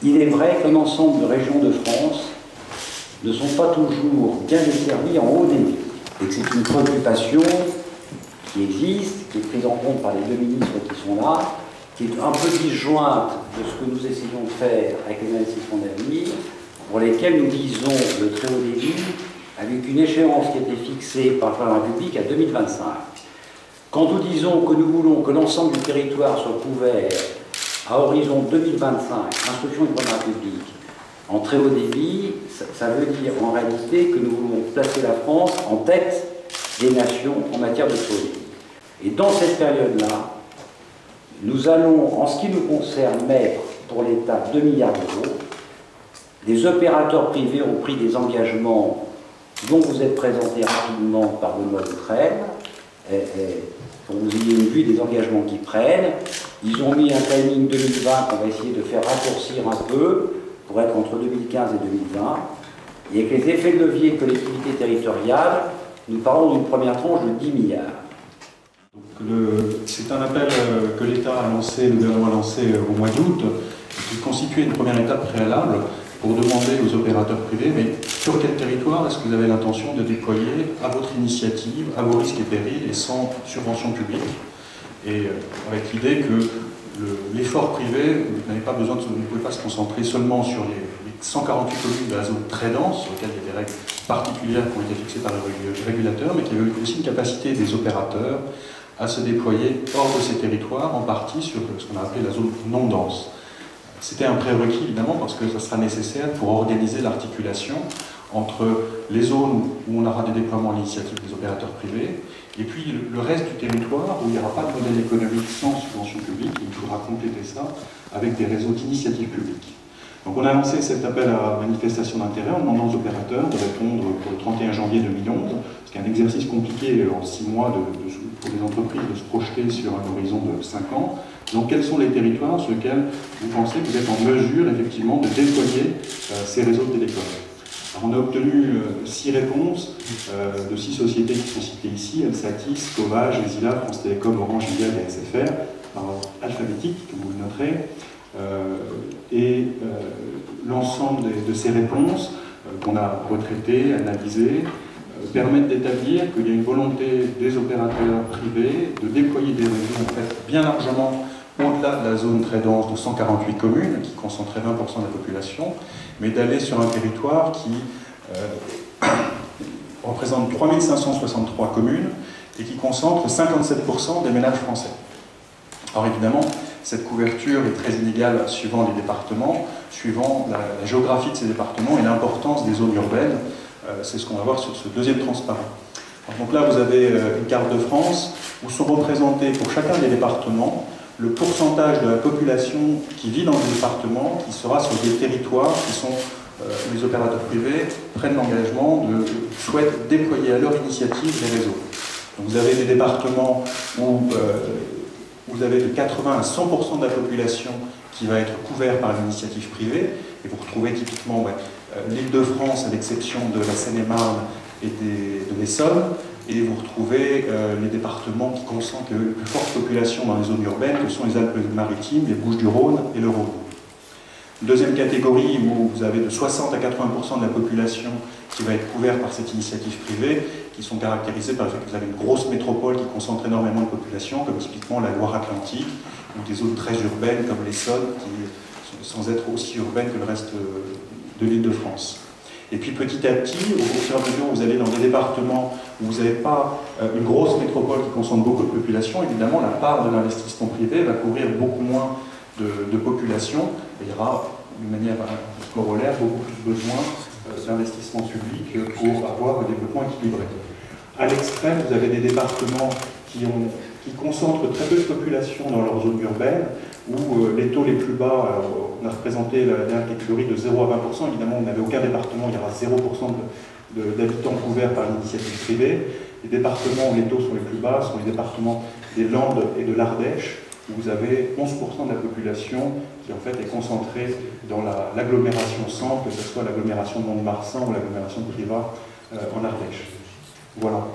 Il est vrai qu'un ensemble de régions de France ne sont pas toujours bien desservies en haut débit, et que c'est une préoccupation qui existe, qui est prise en compte par les deux ministres qui sont là, qui est un peu disjointe de ce que nous essayons de faire avec les investissements d'avenir, pour lesquels nous visons le très haut débit avec une échéance qui a été fixée par le président de la République à 2025. Quand nous disons que nous voulons que l'ensemble du territoire soit couvert à horizon 2025, instruction du président de la République, en très haut débit, ça veut dire en réalité que nous voulons placer la France en tête des nations en matière de très haut débit. Et dans cette période-là, nous allons, en ce qui nous concerne, mettre pour l'État 2 milliards d'euros. Les opérateurs privés ont pris des engagements dont vous êtes présentés rapidement par Benoît Dutrel, pour que vous ayez une vue des engagements qu'ils prennent. Ils ont mis un timing 2020 qu'on va essayer de faire raccourcir un peu pour être entre 2015 et 2020. Et avec les effets de levier collectivités territoriales, nous parlons d'une première tranche de 10 milliards. C'est un appel que l'État a lancé, le gouvernement a lancé au mois d'août, qui constituait une première étape préalable pour demander aux opérateurs privés, mais sur quel territoire est-ce que vous avez l'intention de déployer à votre initiative, à vos risques et périls, et sans subvention publique, et avec l'idée que l'effort privé, vous n'avez pas besoin vous ne pouvez pas se concentrer seulement sur les 148 communes de la zone très dense, sur lesquelles il y a des règles particulières qui ont été fixées par le régulateur, mais qu'il y avait aussi une capacité des opérateurs à se déployer hors de ces territoires, en partie sur ce qu'on a appelé la zone non dense. C'était un prérequis évidemment parce que ça sera nécessaire pour organiser l'articulation entre les zones où on aura des déploiements à l'initiative des opérateurs privés et puis le reste du territoire où il n'y aura pas de modèle économique sans subvention publique. Il faudra compléter ça avec des réseaux d'initiative publique. Donc on a lancé cet appel à manifestation d'intérêt en demandant aux opérateurs de répondre pour le 31 janvier 2011, ce qui est un exercice compliqué en 6 mois pour les entreprises de se projeter sur un horizon de 5 ans. Donc quels sont les territoires sur lesquels vous pensez que vous êtes en mesure effectivement de déployer ces réseaux de télécom? Alors, on a obtenu 6 réponses de 6 sociétés qui sont citées ici, Elsatis, Covage, Zilla, France Télécom, Orange, Iliad et SFR, par ordre alphabétique, comme vous le noterez. L'ensemble de ces réponses qu'on a retraitées, analysées, permettent d'établir qu'il y a une volonté des opérateurs privés de déployer des réseaux en fait, bien largement au-delà de la zone très dense de 148 communes, qui concentrait 20% de la population, mais d'aller sur un territoire qui représente 3563 communes et qui concentre 57% des ménages français. Alors évidemment, cette couverture est très inégale suivant les départements, suivant la géographie de ces départements et l'importance des zones urbaines. C'est ce qu'on va voir sur ce deuxième transparent. Donc là, vous avez une carte de France où sont représentés pour chacun des départements le pourcentage de la population qui vit dans le département, qui sera sur des territoires qui sont, les opérateurs privés prennent l'engagement souhaitent déployer à leur initiative les réseaux. Donc vous avez des départements où vous avez de 80 à 100% de la population qui va être couverte par l'initiative privée, et vous retrouvez typiquement l'Île-de-France, à l'exception de la Seine-et-Marne et de l'Essonne, et vous retrouvez les départements qui concentrent la plus forte population dans les zones urbaines, que sont les Alpes-Maritimes, les Bouches-du-Rhône et le Rhône. Deuxième catégorie, où vous avez de 60 à 80% de la population qui va être couverte par cette initiative privée, qui sont caractérisées par le fait que vous avez une grosse métropole qui concentre énormément de population, comme typiquement la Loire-Atlantique, ou des zones très urbaines comme l'Essonne, qui sont sans être aussi urbaines que le reste de l'Île-de-France. Et puis petit à petit, au fur et à mesure où vous allez dans des départements où vous n'avez pas une grosse métropole qui concentre beaucoup de population, évidemment la part de l'investissement privé va couvrir beaucoup moins de population, et il y aura d'une manière corollaire beaucoup plus besoin d'investissement public pour avoir un développement équilibré. À l'extrême, vous avez des départements qui concentrent très peu de population dans leur zone urbaine, où les taux les plus bas, on a représenté la dernière catégorie de 0 à 20%, évidemment vous n'avez aucun département, il y aura 0% d'habitants couverts par l'initiative privée. Les départements où les taux sont les plus bas sont les départements des Landes et de l'Ardèche, où vous avez 11% de la population qui en fait est concentrée dans l'agglomération centre, que ce soit l'agglomération de Mont-de-Marsan ou l'agglomération de Privas en Ardèche. Voilà.